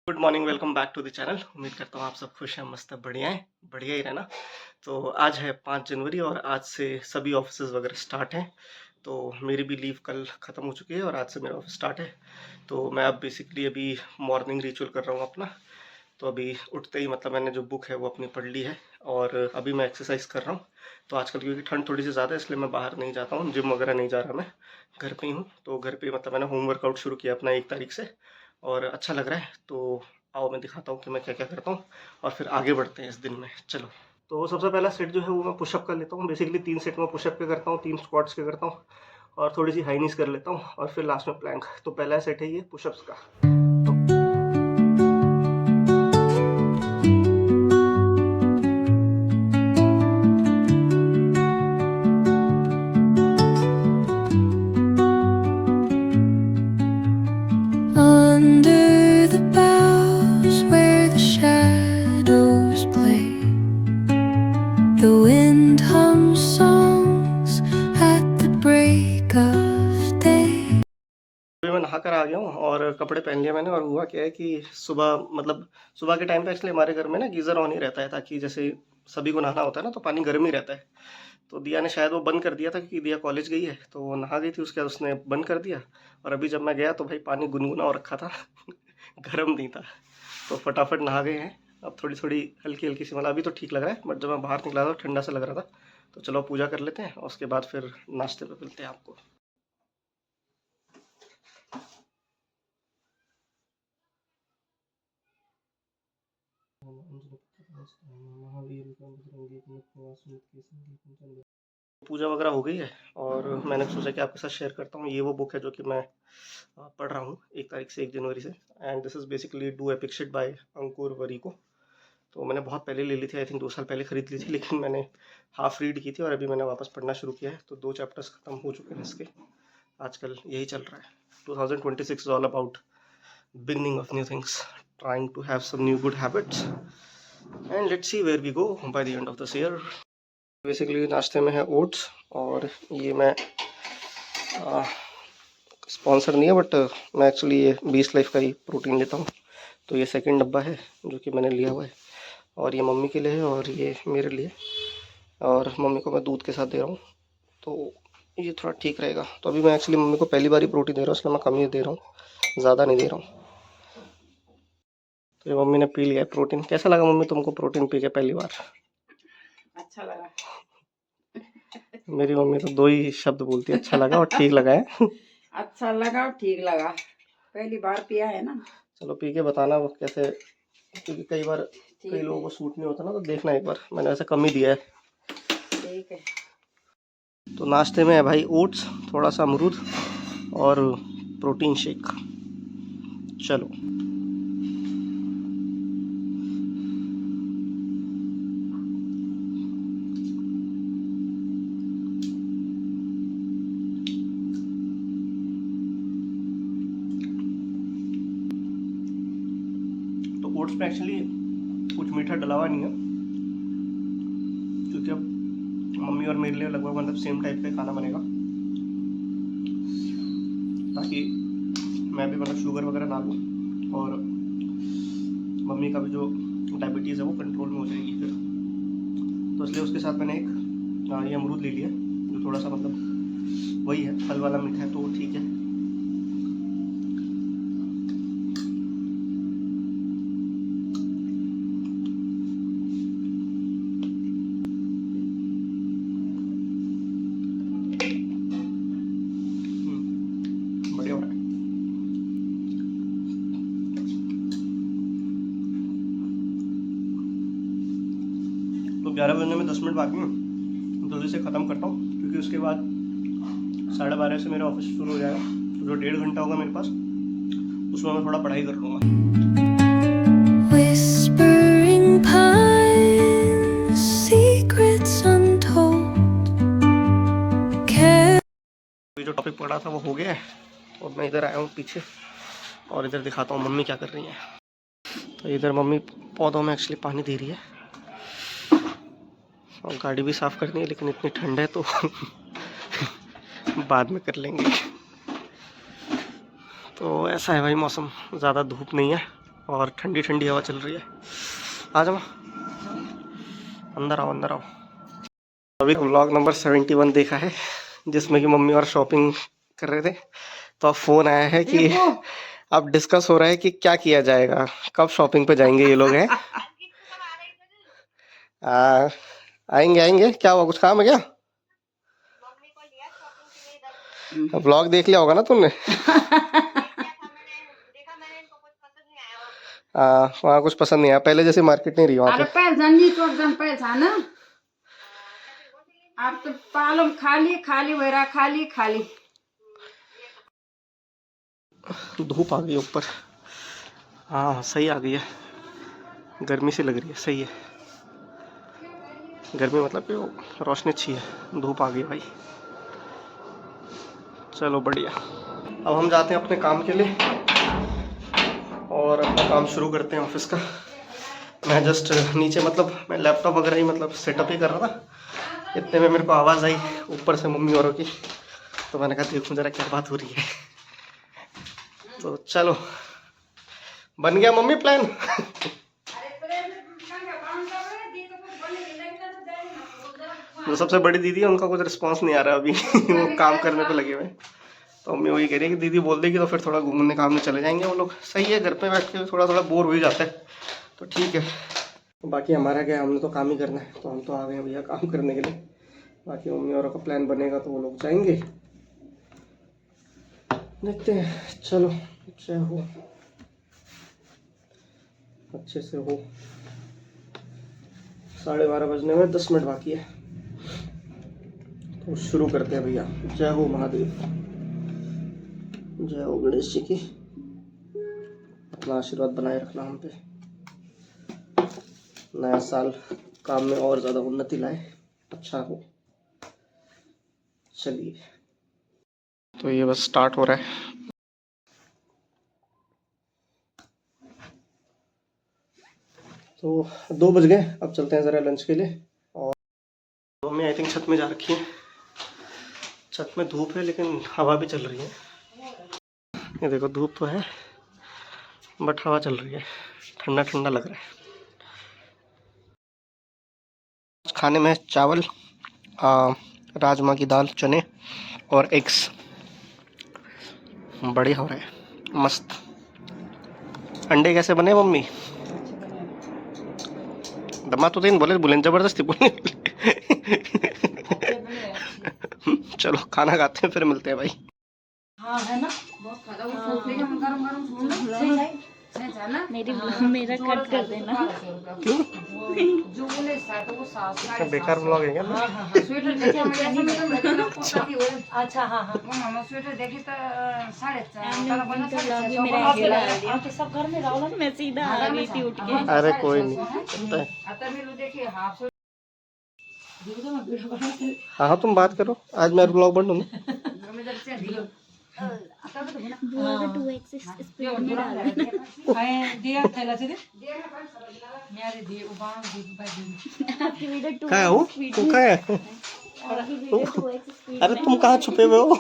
Good morning, welcome back to the channel. उम्मीद करता हूँ आप सब खुश हैं, मस्त बढ़िया हैं, बढ़िया ही रहना। तो आज है 5 जनवरी और आज से सभी ऑफिसेज वगैरह स्टार्ट हैं। तो मेरी भी लीव कल ख़त्म हो चुकी है और आज से मेरा ऑफिस स्टार्ट है। तो मैं अब बेसिकली अभी मॉर्निंग रिचुअल कर रहा हूँ अपना। तो अभी उठते ही मतलब मैंने जो बुक है वो अपनी पढ़ ली है और अभी मैं एक्सरसाइज कर रहा हूँ। तो आजकल क्योंकि ठंड थोड़ी सी ज़्यादा है इसलिए मैं बाहर नहीं जाता हूँ, जिम वगैरह नहीं जा रहा, मैं घर पे ही हूँ। तो घर पे मतलब मैंने होम वर्कआउट शुरू किया अपना 1 तारीख से और अच्छा लग रहा है। तो आओ मैं दिखाता हूँ कि मैं क्या क्या करता हूँ और फिर आगे बढ़ते हैं इस दिन में। चलो, तो सबसे पहला सेट जो है वो मैं पुशअप कर लेता हूँ। बेसिकली 3 सेट में पुशअप के करता हूँ, 3 स्क्वाट्स के करता हूँ और थोड़ी सी हाई नीज कर लेता हूँ और फिर लास्ट में प्लैंक। तो पहला सेट है ये पुशअप्स का। Under the boughs where the shadows play, the wind hums songs at the break of day. अभी मैं नहा कर आ गया हूँ और कपड़े पहन लिए मैंने। और हुआ क्या है कि सुबह मतलब सुबह के टाइम पे एक्चुअली हमारे घर में ना गीज़र ऑन ही रहता है, ताकि जैसे सभी को नहाना होता है ना तो पानी गर्म ही रहता है। तो दिया ने शायद वो बंद कर दिया था क्योंकि दिया कॉलेज गई है, तो वो नहा गई थी, उसके बाद उसने बंद कर दिया। और अभी जब मैं गया तो भाई पानी गुनगुना और रखा था गर्म नहीं था। तो फटाफट नहा गए हैं। अब थोड़ी थोड़ी हल्की हल्की सी मतलब अभी तो ठीक लग रहा है, बट जब मैं बाहर निकला था ठंडा सा लग रहा था। तो चलो पूजा कर लेते हैं और उसके बाद फिर नाश्ते पे मिलते हैं आपको। पूजा वगैरह हो गई है और मैंने सोचा कि आपके साथ शेयर करता हूँ। ये वो बुक है जो कि मैं पढ़ रहा हूँ 1 तारीख से 1 जनवरी से। And this is basically do epic shit by Ankur Warikoo. तो मैंने बहुत पहले ले ली थी, आई थिंक 2 साल पहले खरीद ली थी, लेकिन मैंने हाफ रीड की थी और अभी मैंने वापस पढ़ना शुरू किया है। तो 2 चैप्टर्स खत्म हो चुके हैं इसके। आजकल यही चल रहा है। 2026 is all about beginning of new things, trying to have some new good habits, and let's see where we go by the end of this year. Basically नाश्ते में है ओट्स और ये मैं स्पॉन्सर नहीं है, बट मैं एक्चुअली ये 20 लाइफ का ही प्रोटीन लेता हूँ। तो ये सेकंड डब्बा है जो कि मैंने लिया हुआ है और ये मम्मी के लिए है और ये मेरे लिए। और मम्मी को मैं दूध के साथ दे रहा हूँ, तो ये थोड़ा ठीक रहेगा। तो अभी मैं एक्चुअली मम्मी को पहली बार ही प्रोटीन दे रहा हूँ, इसलिए मैं कम ही दे रहा हूँ, ज़्यादा नहीं दे रहा हूँ। तो ये मम्मी ने पी लिया है प्रोटीन। कैसा लगा मम्मी तुमको प्रोटीन पी के पहली बार? अच्छा लगा। मेरी मम्मी तो 2 ही शब्द बोलती है, अच्छा लगा और ठीक लगा है। अच्छा लगा और ठीक लगा, पहली बार पिया है ना। चलो पी के बताना वो कैसे, क्योंकि कई बार कई ठीक लोगों है, को सूट नहीं होता ना, तो देखना एक बार। मैंने वैसे कम ही दिया है। ठीक है। तो नाश्ते में है भाई ओट्स, थोड़ा सा अमरूद और प्रोटीन शेक। चलो, तो ओट्स में एक्चुअली कुछ मीठा डला हुआ नहीं है, क्योंकि अब मम्मी और मेरे लिए लगभग मतलब सेम टाइप का खाना बनेगा, ताकि मैं भी मतलब शुगर वगैरह ना लूँ और मम्मी का भी जो डायबिटीज़ है वो कंट्रोल में हो जाएगी फिर। तो इसलिए उसके साथ मैंने एक ये अमरूद ले लिया, जो थोड़ा सा मतलब वही है, फल वाला मीठा है, तो ठीक है। बढ़िया हो रहा है। तो 11 बजने में 10 मिनट बाकी हैं, जल्दी से ख़त्म करता हूँ क्योंकि उसके बाद 12:30 से मेरा ऑफिस शुरू हो जाएगा। तो जो 1.5 घंटा होगा मेरे पास, उसमें मैं थोड़ा पढ़ाई कर लूँगा। Whispering pines, secrets untold. जो टॉपिक पढ़ा था वो हो गया है और मैं इधर आया हूँ पीछे और इधर दिखाता हूँ मम्मी क्या कर रही है। तो इधर मम्मी पौधों में एक्चुअली पानी दे रही है और गाड़ी भी साफ़ करनी है, लेकिन इतनी ठंड है तो बाद में कर लेंगे। तो ऐसा है भाई, मौसम ज़्यादा धूप नहीं है और ठंडी ठंडी हवा चल रही है। आ जाओ, अंदर आओ अंदर आओ। अभी व्लॉग नंबर 71 देखा है, जिसमें कि मम्मी और शॉपिंग कर रहे थे। तो अब फ़ोन आया है कि अब डिस्कस हो रहा है कि क्या किया जाएगा, कब शॉपिंग पे जाएंगे ये लोग हैं। आएंगे आएंगे, क्या हुआ, कुछ काम है क्या? व्लॉग देख लिया होगा ना तुमने। वहाँ कुछ पसंद नहीं आया, पहले जैसे मार्केट नहीं रही वहाँ पे। पैर जन्नी चोट जन पैर था ना, अब तो पालम खाली खाली वैरा खाली खाली। धूप आ गई ऊपर, हाँ सही आ गई है, गर्मी सी लग रही है, सही है। गर्मी मतलब कि रोशनी अच्छी है, धूप आ गई भाई। चलो बढ़िया, अब हम जाते हैं अपने काम के लिए और अपना काम शुरू करते हैं ऑफिस का। मैं जस्ट नीचे मतलब मैं लैपटॉप वगैरह ही मतलब सेटअप ही कर रहा था, इतने में मेरे को आवाज़ आई ऊपर से मम्मी औरों की। तो मैंने कहा देखूं जरा क्या बात हो रही है। तो चलो, बन गया मम्मी प्लान। जो सबसे बड़ी दीदी है उनका कुछ रिस्पांस नहीं आ रहा अभी। वो काम करने पे लगे हुए हैं। तो मम्मी वही कह रही है कि दीदी बोल देगी तो फिर थोड़ा घूमने काम में चले जाएंगे वो लोग। सही है, घर पे बैठ के थोड़ा थोड़ा बोर हो ही जाता है, तो ठीक है। बाकी हमारा क्या, हमने तो काम ही करना है, तो हम तो आ गए हैं भैया काम करने के लिए। बाकी मम्मी औरों का प्लान बनेगा तो वो लोग जाएंगे, देखते हैं। चलो अच्छा हो, अच्छे से हो। 12:30 बजने में 10 मिनट बाकी है, तो शुरू करते हैं भैया। जय हो महादेव, जय हो गणेश जी की। अपना आशीर्वाद बनाए रखना हम पे, नया साल काम में और ज़्यादा उन्नति लाए, अच्छा हो। चलिए, तो ये बस स्टार्ट हो रहा है। तो 2 बज गए, अब चलते हैं ज़रा लंच के लिए। और मम्मी आई थिंक छत में जा रखी है। छत में धूप है लेकिन हवा भी चल रही है। ये देखो, धूप तो है बट हवा चल रही है, ठंडा ठंडा लग रहा है। खाने में चावल, राजमा की दाल, चने और एग्स। बढ़िया हो रहा है, मस्त। अंडे कैसे बने मम्मी? दमा तो दिन बोले बोले जबरदस्ती बोले। चलो खाना खाते हैं, फिर मिलते हैं भाई। हाँ है ना, बहुत खाना वो सोफे के हम गरम गरम मेरा कट कर देना। क्यों? जो बोले साथ वो साथ अच्छा, बेकार व्लॉग है क्या? हाँ स्वेटर देखे हम ऐसा में तो बैठे ना पोताती हो। अच्छा हाँ हाँ, हम स्वेटर देखी तो 4:30 आपके सब घर में रहो ना, मैं सीधा आ गई थी उठ के। अरे कोई नहीं, चलता है। आता में लो देखिए हाफ सो हाँ हाँ, तुम बात करो, आज मैं व्लॉग बन दूंगा। में जब से दिलो स्पीड में डाल दिया थैला से दे मेरे दिए उबाल दी बाजी आपकी वीडियो 2 क्या है वो? तू क्या है? आपकी वीडियो 2x स्पीड। अरे तुम कहाँ छुपे हुए हो?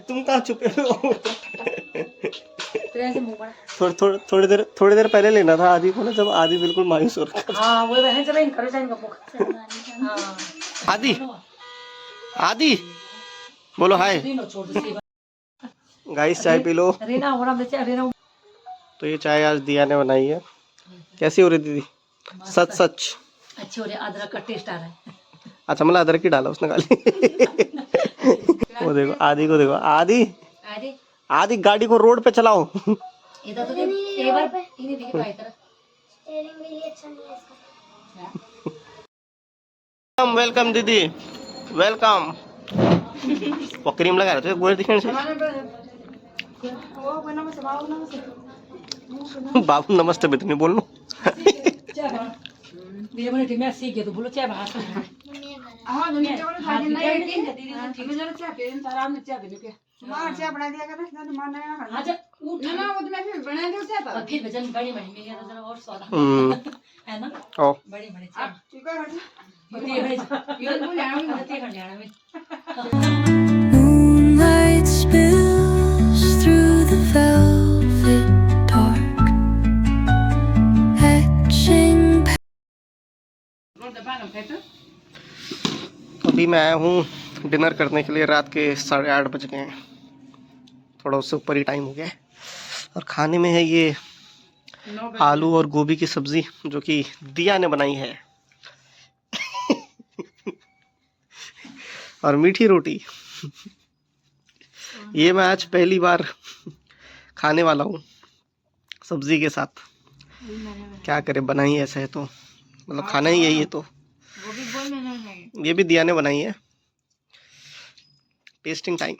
तुम कहाँ छुपे हुए हो? से मुंह पड़ा थोड़ी देर पहले लेना था आदि को ना, जब आदि बिल्कुल मायूस हो रखा था। हां वो बहन चला इन करे जाएंगे मुख हां आदि आदि बोलो हाय गाइस, चाय पी लो। रीना हो रहा बच्चा रीना। तो ये चाय आज दिया ने बनाई है। कैसी हो रही दीदी? सच सच अच्छी हो रही, अदरक का टेस्ट आ रहा है। अच्छा, मतलब अदरक ही डाला उसने खाली। वो देखो आदि को, देखो आदि आदि आदि गाड़ी को रोड पे चलाओ। इधर तो एक बार पे इन्हीं दिखे पाई तरह स्टीयरिंग व्हील अच्छा नहीं है इसका। वेलकम दीदी, वेलकम। वो क्रीम लगा रहे थे गोरे दिखने से। बाबू नमस्ते बितनी बोल लो। ये बने ठीक मैं सीख गया तो बोलो चाय बाहर से। हां दुनिया चावल खा के नहीं है दीदी तो ठीक है जरा चाय पे आराम से चाय दे के मां चाय बना दिया कर ना तो मां नहीं ना अच्छा उठ ना वो तो मैं फिर बना दूं चाय पर फिर भजन बड़ी बड़ी मेरी जरा और स्वाद है ना। ओ बड़ी बड़ी चाय ठीक है होती है ये बोल जाना होती है जाना में। Moonlight spills through the velvet dark. तो अभी मैं आया हूँ डिनर करने के लिए। रात के 8:30 बज गए हैं, थोड़ा उससे ऊपर ही टाइम हो गया है। और खाने में है ये आलू और गोभी की सब्जी, जो कि दिया ने बनाई है, और मीठी रोटी। ये मैं आज पहली बार खाने वाला हूँ सब्जी के साथ। क्या करे, बनाई ऐसा है तो मतलब खाना ही यही है। तो ये भी दिया ने बनाई है। Testing time.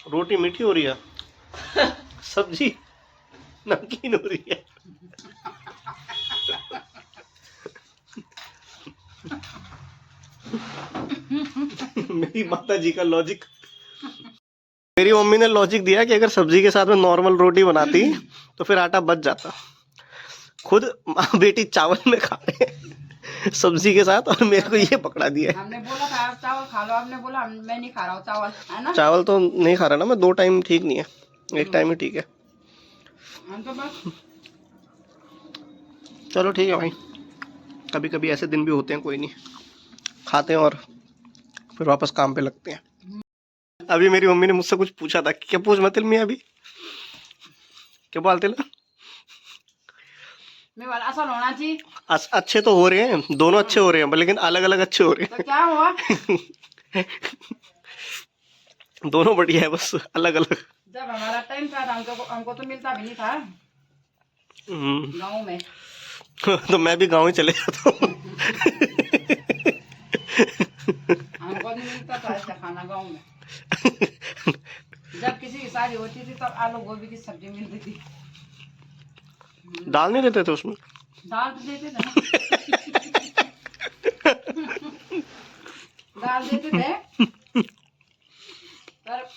रोटी मीठी हो रही है, सब्जी नमकीन हो रही है। मेरी माता जी का लॉजिक, मेरी मम्मी ने लॉजिक दिया कि अगर सब्जी के साथ में नॉर्मल रोटी बनाती तो फिर आटा बच जाता। खुद माँ बेटी चावल में खा रहे हैं सब्जी के साथ, और मेरे को ये पकड़ा दिया है। हमने बोला था आप चावल खा लो, आपने बोला मैं नहीं खा रहा हूँ चावल, है ना? चावल तो नहीं खा रहा ना मैं, 2 टाइम ठीक नहीं है, 1 टाइम ही ठीक है। हम तो बस चलो ठीक है भाई, कभी कभी ऐसे दिन भी होते हैं, कोई नहीं, खाते हैं और फिर वापस काम पे लगते हैं। अभी मेरी मम्मी ने मुझसे कुछ पूछा था कि क्या पूछ मत मैं अभी क्या बोलते ना, मैं वाला असल होना चाहिए। अच्छे तो हो रहे हैं, दोनों अच्छे हो रहे हैं, लेकिन अलग अलग अच्छे हो रहे तो क्या हुआ? हैं। दोनों बढ़िया है, बस अलग अलग। जब हमारा टाइम था हमको तो मिलता भी नहीं था गाँव में। तो मैं भी गाँव ही चले जाता हूँ। हमको नहीं मिलता था ऐसा खाना गाँव में। जब किसी की शादी होती थी तब आलू गोभी की सब्जी मिलती थी। दाल नहीं देते थे उसमें? दाल तो देते थे ना। दाल देते थे, पर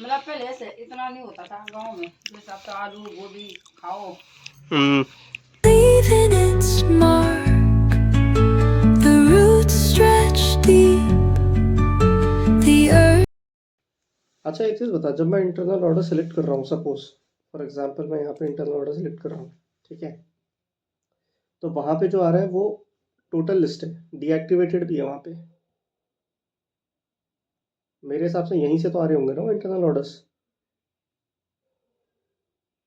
मतलब पहले से इतना नहीं होता था गाँव में, जैसे अब तो आलू गोभी खाओ। Leaving its mark, the roots stretch deep, the earth. अच्छा एक चीज़ बता, जब मैं इंटरनल ऑर्डर सेलेक्ट कर रहा हूँ, सपोज फॉर एग्जांपल मैं यहाँ पे इंटरनल ऑर्डर सेलेक्ट कर रहा हूँ, ठीक है, तो वहाँ पे जो आ रहा है वो टोटल लिस्ट है, डीएक्टिवेटेड भी है वहाँ पे। मेरे हिसाब से यहीं से तो आ रहे होंगे ना वो इंटरनल ऑर्डर्स,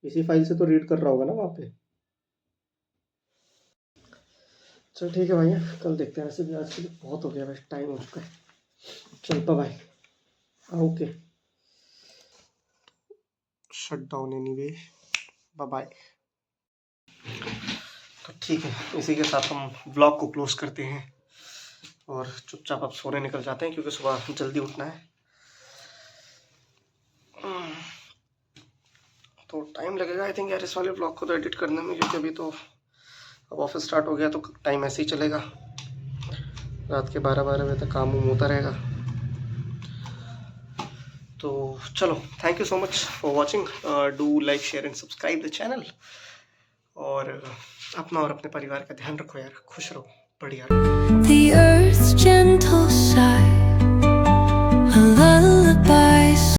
इसी फाइल से तो रीड कर रहा होगा ना वहाँ पे। चल ठीक है भाई, कल देखते हैं। वैसे भी आज के लिए बहुत हो गया भाई, टाइम हो चुका है। चलता भाई, okay, shut down anyway, bye bye. तो ठीक है, इसी के साथ हम व्लॉग को क्लोज करते हैं और चुपचाप अब सोने निकल जाते हैं, क्योंकि सुबह जल्दी उठना है। तो टाइम लगेगा आई थिंक यार इस वाले व्लॉग को तो एडिट करने में, क्योंकि अभी तो अब ऑफिस स्टार्ट हो गया तो टाइम ऐसे ही चलेगा, रात के 12 बजे तक काम होता रहेगा। तो चलो, thank you so much for watching, do like share and subscribe the channel, और अपना और अपने परिवार का ध्यान रखो यार, खुश रहो, बढ़िया। The earth's gentle sigh, a